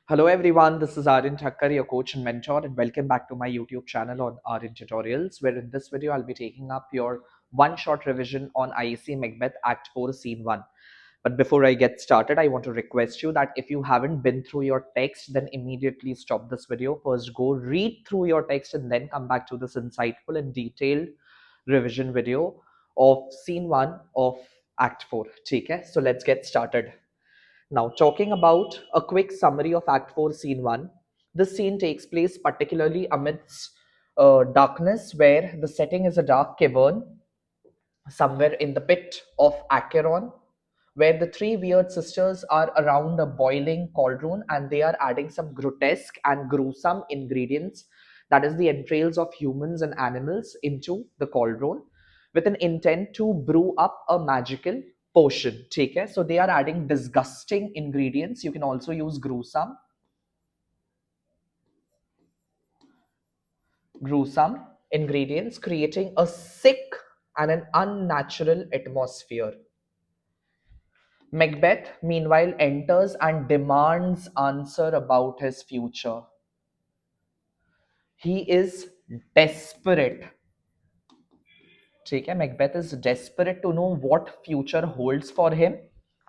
Hello everyone, this is Aryan Thakkar, your coach and mentor, and welcome back to my YouTube channel on Aryan Tutorials, where in this video I'll be taking up your one-shot revision on ISC Macbeth Act 4 Scene 1. But before I get started, I want to request you that if you haven't been through your text, then immediately stop this video. First go read through your text and then come back to this insightful and detailed revision video of Scene 1 of Act 4. Okay? So let's get started. Now, talking about a quick summary of Act 4, Scene 1, this scene takes place particularly amidst darkness, where the setting is a dark cavern somewhere in the pit of Acheron, where the three weird sisters are around a boiling cauldron and they are adding some grotesque and gruesome ingredients, that is, the entrails of humans and animals, into the cauldron with an intent to brew up a magical potion. Take care. So they are adding disgusting ingredients. You can also use gruesome ingredients, creating a sick and an unnatural atmosphere. Macbeth, meanwhile, enters and demands answer about his future. He is desperate. ठीक है? Macbeth is desperate to know what future holds for him,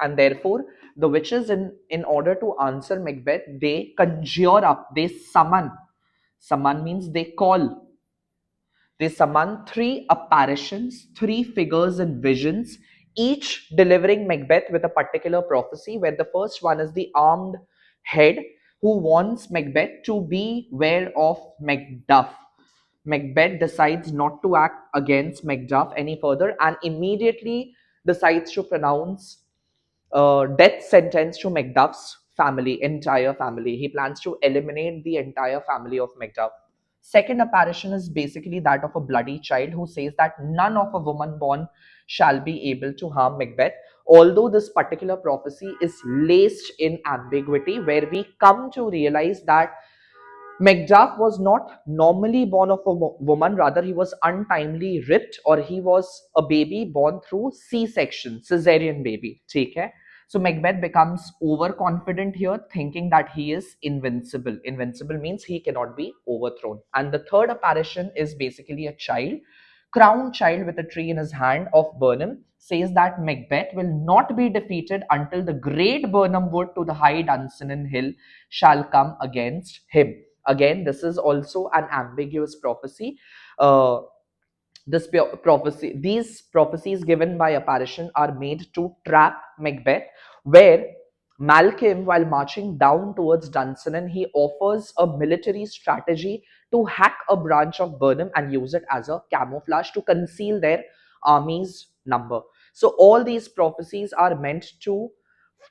and therefore the witches, in order to answer Macbeth, they conjure up, they summon. Summon means they call. They summon three apparitions, three figures and visions, each delivering Macbeth with a particular prophecy, where the first one is the armed head who wants Macbeth to beware of Macduff. Macbeth decides not to act against Macduff any further and immediately decides to pronounce death sentence to Macduff's family, entire family. He plans to eliminate the entire family of Macduff. Second apparition is basically that of a bloody child who says that none of a woman born shall be able to harm Macbeth. Although this particular prophecy is laced in ambiguity, where we come to realize that Macduff was not normally born of a woman, rather, he was untimely ripped, or he was a baby born through C section, cesarean baby. Take care. So Macbeth becomes overconfident here, thinking that he is invincible. Invincible means he cannot be overthrown. And the third apparition is basically a child, crowned child with a tree in his hand of Burnham, says that Macbeth will not be defeated until the great Burnham wood to the high Dunsinane hill shall come against him. Again, this is also an ambiguous prophecy. Uh, these prophecies given by apparition are made to trap Macbeth, where Malcolm, while marching down towards Dunsinane, he offers a military strategy to hack a branch of Burnham and use it as a camouflage to conceal their army's number. So all these prophecies are meant to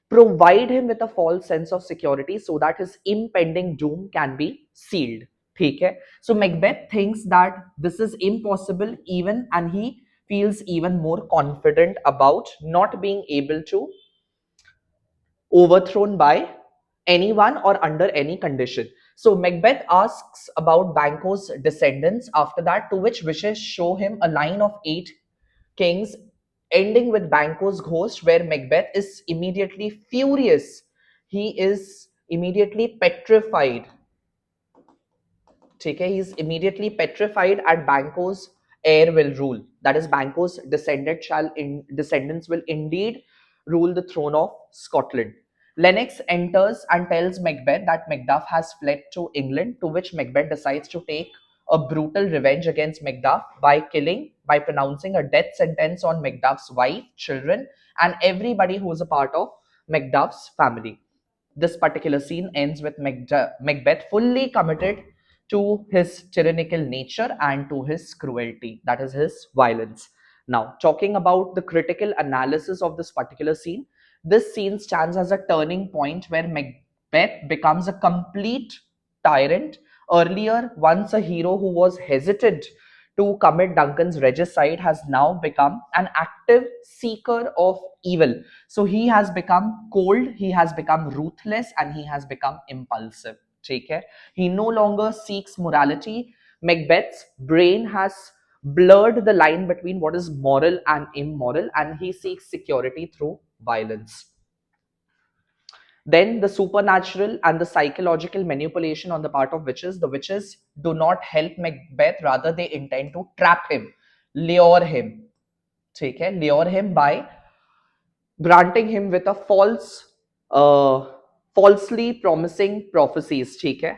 provide him with a false sense of security so that his impending doom can be sealed. ठीक है? So Macbeth thinks that this is impossible, even, and he feels even more confident about not being able to overthrown by anyone or under any condition. So Macbeth asks about Banquo's descendants after that, to which wishes show him a line of 8 kings, ending with Banquo's ghost, where Macbeth is immediately furious. He is immediately petrified. Okay, he is immediately petrified at Banquo's heir will rule. That is, Banquo's descendants will indeed rule the throne of Scotland. Lennox enters and tells Macbeth that Macduff has fled to England, to which Macbeth decides to take a brutal revenge against Macduff by pronouncing a death sentence on Macduff's wife, children, and everybody who is a part of Macduff's family. This particular scene ends with Macbeth fully committed to his tyrannical nature and to his cruelty, that is, his violence. Now, talking about the critical analysis of this particular scene, this scene stands as a turning point where Macbeth becomes a complete tyrant. Earlier, once a hero who was hesitant to commit Duncan's regicide, has now become an active seeker of evil. So he has become cold, he has become ruthless, and he has become impulsive. Take care. He no longer seeks morality. Macbeth's brain has blurred the line between what is moral and immoral, and he seeks security through violence. Then the supernatural and the psychological manipulation on the part of witches. The witches do not help Macbeth, rather they intend to trap him, lure him. ठीक है, lure him by granting him with a uh, falsely promising prophecies. ठीक है,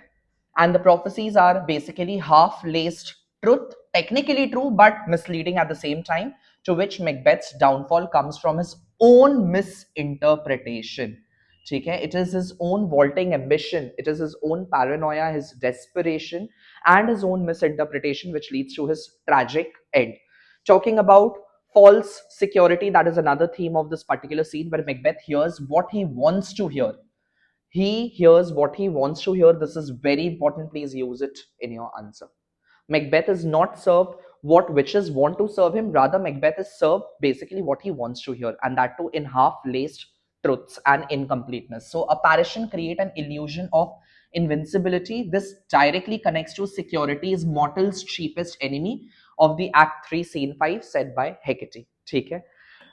and the prophecies are basically half laced truth, technically true but misleading at the same time, to which Macbeth's downfall comes from his own misinterpretation. ठीक है, it is his own vaulting ambition, it is his own paranoia, his desperation, and his own misinterpretation which leads to his tragic end. Talking about false security, that is another theme of this particular scene, where Macbeth hears what he wants to hear. He hears what he wants to hear. This is very important. Please use it in your answer. Macbeth is not served what witches want to serve him. Rather, Macbeth is served basically what he wants to hear, and that too in half-laced truths and incompleteness. So, apparition create an illusion of invincibility. This directly connects to security's mortal's cheapest enemy of the Act 3, Scene 5, said by Hecate. Okay?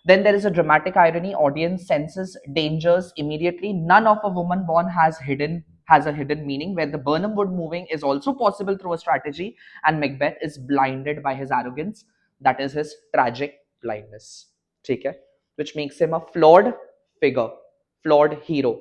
Then there is a dramatic irony. Audience senses dangers immediately. None of a woman born has a hidden meaning, where the Burnham Wood moving is also possible through a strategy, and Macbeth is blinded by his arrogance. That is his tragic blindness. Okay? Which makes him a flawed figure, flawed hero.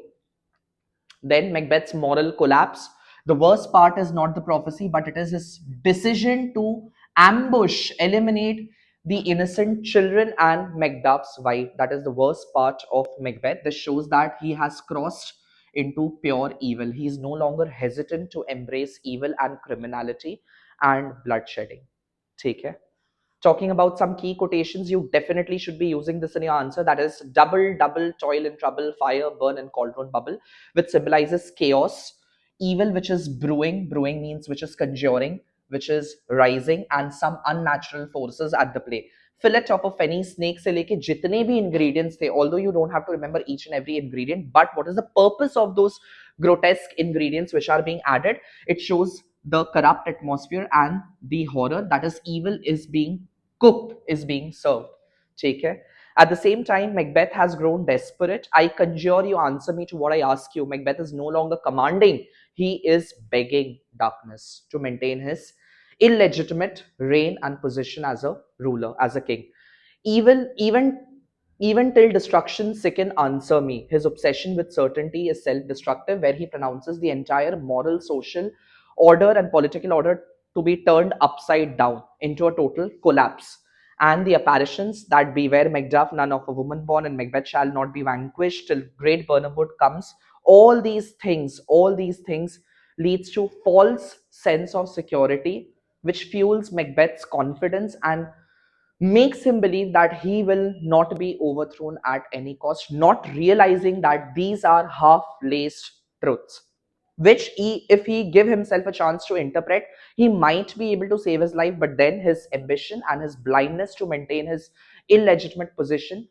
Then Macbeth's moral collapse. The worst part is not the prophecy, but it is his decision to ambush, eliminate the innocent children and Macduff's wife. That is the worst part of Macbeth. This shows that he has crossed into pure evil. He is no longer hesitant to embrace evil and criminality and bloodshedding. Take care. Talking about some key quotations, you definitely should be using this in your answer. That is double, double, toil and trouble, fire, burn, and cauldron bubble, which symbolizes chaos, evil, which is brewing. Brewing means which is conjuring, which is rising, and some unnatural forces at the play. Fillet of a fenny snake से लेके जितने भी ingredients थे, although you don't have to remember each and every ingredient, but what is the purpose of those grotesque ingredients which are being added? It shows the corrupt atmosphere and the horror, that is evil is being cooked, is being served. ठीक है? At the same time, Macbeth has grown desperate. I conjure you, answer me to what I ask you. Macbeth is no longer commanding, he is begging darkness to maintain his illegitimate reign and position as a ruler, as a king. Even till destruction sicken, answer me. His obsession with certainty is self-destructive, where he pronounces the entire moral, social order and political order to be turned upside down into a total collapse. And the apparitions that beware Macduff, none of a woman born, and Macbeth shall not be vanquished till great Birnam Wood comes. All these things leads to false sense of security, which fuels Macbeth's confidence and makes him believe that he will not be overthrown at any cost, not realizing that these are half-laced truths, which if he give himself a chance to interpret, he might be able to save his life, but then his ambition and his blindness to maintain his illegitimate position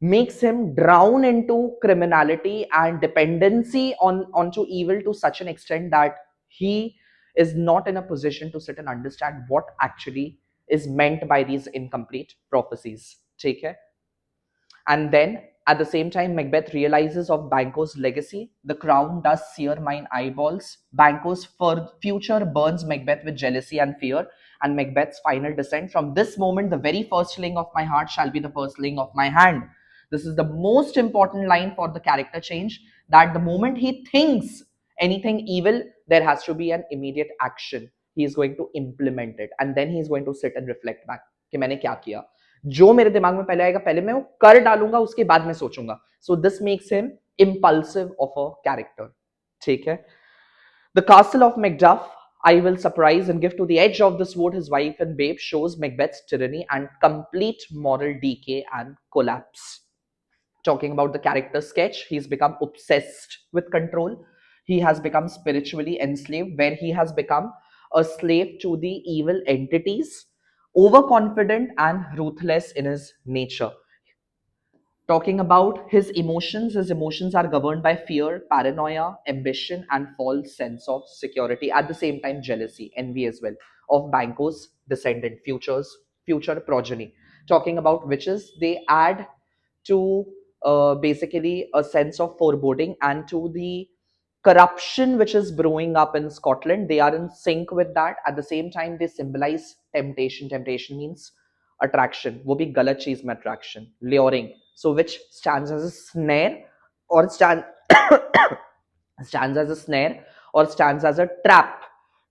makes him drown into criminality and dependency onto evil to such an extent that he is not in a position to sit and understand what actually is meant by these incomplete prophecies. Take care. And then at the same time, Macbeth realizes of Banquo's legacy. The crown does sear mine eyeballs. Banquo's future burns Macbeth with jealousy and fear, and Macbeth's final descent. From this moment, the very first laying of my heart shall be the first laying of my hand. This is the most important line for the character change, that the moment he thinks anything evil, there has to be an immediate action. He is going to implement it, and then he is going to sit and reflect back कि मैंने क्या किया. जो मेरे दिमाग में पहले आएगा पहले मैं वो कर डालूंगा, उसके बाद मैं सोचूंगा. So this makes him impulsive of a character. ठीक है. The castle of Macduff, I will surprise and give to the edge of the sword his wife and babe, shows Macbeth's tyranny and complete moral decay and collapse. Talking about the character sketch, he's become obsessed with control. He has become spiritually enslaved, where he has become a slave to the evil entities, overconfident and ruthless in his nature. Talking about his emotions are governed by fear, paranoia, ambition, and false sense of security. At the same time, jealousy, envy as well of Banquo's descendant, future progeny. Talking about witches, they add to basically a sense of foreboding and to the corruption which is brewing up in Scotland. They are in sync with that. At the same time, they symbolize temptation. Temptation means attraction. वो भी गलत चीज में attraction, luring. So which stands as a snare or stands as a snare or stands as a trap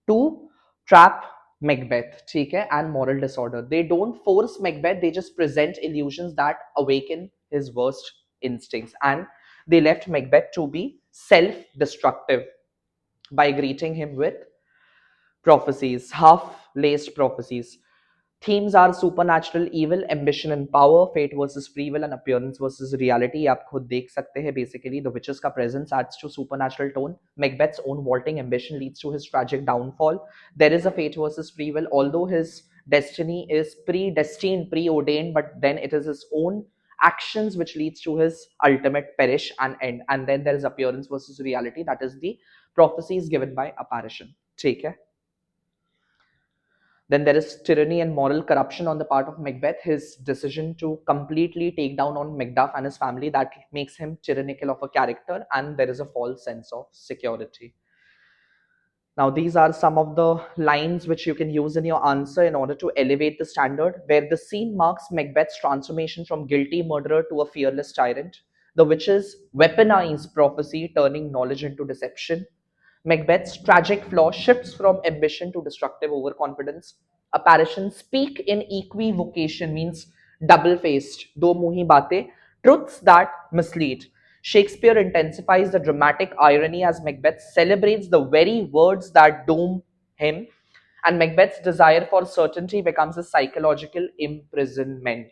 to trap Macbeth, ठीक है, and moral disorder. They don't force Macbeth, they just present illusions that awaken his worst instincts. And they left Macbeth to be self destructive by greeting him with prophecies, half laced prophecies. Themes are supernatural evil, ambition and power, fate versus free will, and appearance versus reality. ये आप खुद देख सकते हैं. Basically, the witch's का presence adds to supernatural tone. Macbeth's own vaulting ambition leads to his tragic downfall. There is a fate versus free will, although his destiny is predestined, preordained, but then it is his own actions which leads to his ultimate perish and end. And then there is appearance versus reality. That is the prophecies given by apparition. ठीक है. Then there is tyranny and moral corruption on the part of Macbeth. His decision to completely take down on Macduff and his family, that makes him tyrannical of a character, and there is a false sense of security. Now, these are some of the lines which you can use in your answer in order to elevate the standard, where the scene marks Macbeth's transformation from guilty murderer to a fearless tyrant. The witches weaponize prophecy, turning knowledge into deception. Macbeth's tragic flaw shifts from ambition to destructive overconfidence. Apparitions speak in equivocation, means double-faced, do muhi baate, truths that mislead. Shakespeare intensifies the dramatic irony as Macbeth celebrates the very words that doom him, and Macbeth's desire for certainty becomes a psychological imprisonment.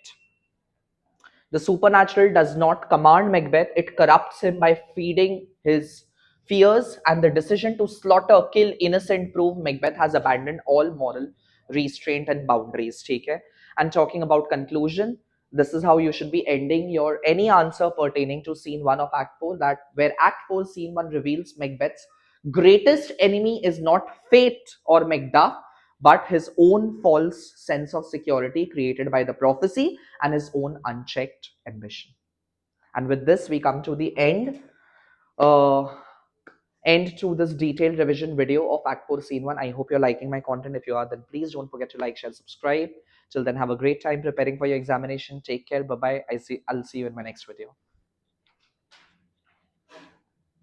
The supernatural does not command Macbeth, it corrupts him by feeding his fears, and the decision to slaughter, kill innocent prove Macbeth has abandoned all moral restraint and boundaries. Take care. And talking about conclusion, this is how you should be ending your any answer pertaining to scene 1 of Act 4, that where Act 4 scene 1 reveals Macbeth's greatest enemy is not fate or Macduff, but his own false sense of security created by the prophecy and his own unchecked ambition. And with this, we come to the uh, end to this detailed revision video of Act 4 Scene 1. I hope you're liking my content. If you are, then please don't forget to like, share, subscribe. Till then, have a great time preparing for your examination. Take care. Bye-bye. I'll see you in my next video.